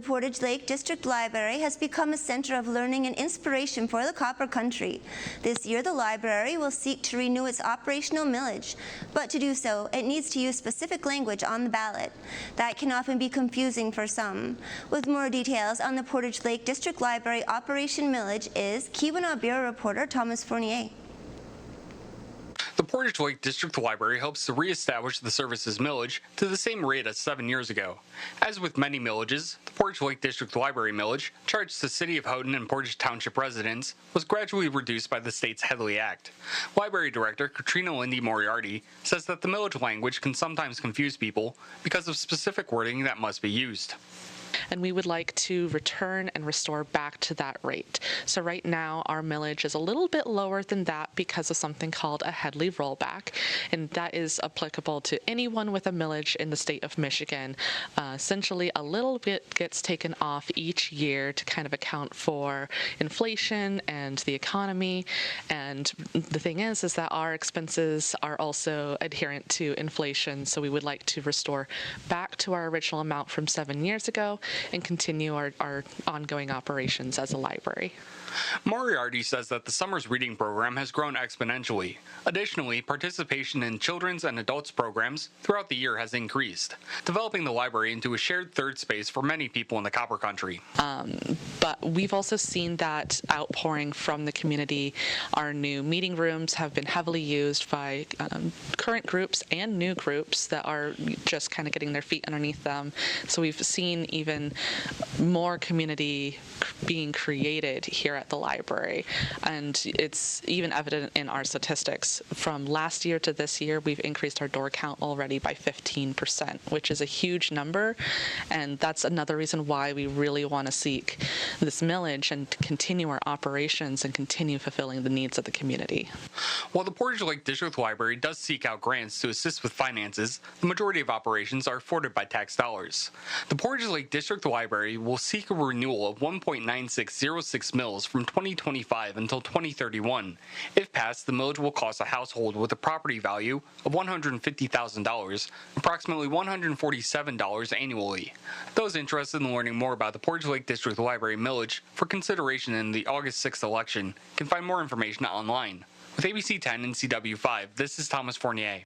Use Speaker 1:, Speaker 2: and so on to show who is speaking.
Speaker 1: Portage Lake District Library has become a center of learning and inspiration for the Copper Country. This year, the library will seek to renew its operational millage, but to do so, it needs to use specific language on the ballot. That can often be confusing for some. With more details on the Portage Lake District Library Operation Millage is Keweenaw Bureau reporter Thomas Fournier.
Speaker 2: The Portage Lake District Library hopes to reestablish the service's millage to the same rate as 7 years ago. As with many millages, the Portage Lake District Library millage, charged to City of Houghton and Portage Township residents, was gradually reduced by the state's Headley Act. Library Director Katrina Lindy Moriarty says that the millage language can sometimes confuse people because of specific wording that must be used.
Speaker 3: And we would like to return and restore back to that rate. So right now our millage is a little bit lower than that because of something called a Headley rollback, and that is applicable to anyone with a millage in the state of Michigan. Essentially a little bit gets taken off each year to kind of account for inflation and the economy, and the thing is that our expenses are also adherent to inflation, so we would like to restore back to our original amount from 7 years ago and continue our ongoing operations as a library.
Speaker 2: Moriarty says that the summer's reading program has grown exponentially. Additionally, participation in children's and adults programs throughout the year has increased, developing the library into a shared third space for many people in the Copper Country.
Speaker 3: But we've also seen that outpouring from the community. Our new meeting rooms have been heavily used by current groups and new groups that are just kind of getting their feet underneath them. So we've seen even more community being created here at the library, and it's even evident in our statistics. From last year to this year, we've increased our door count already by 15%, which is a huge number, and that's another reason why we really want to seek this millage and continue our operations and continue fulfilling the needs of the community.
Speaker 2: While the Portage Lake District Library does seek out grants to assist with finances, the majority of operations are afforded by tax dollars. The Portage Lake District Library will seek a renewal of 1.9606 mills from 2025 until 2031. If passed, the millage will cost a household with a property value of $150,000, approximately $147 annually. Those interested in learning more about the Portage Lake District Library millage for consideration in the August 6th election can find more information online. With ABC 10 and CW5, this is Thomas Fournier.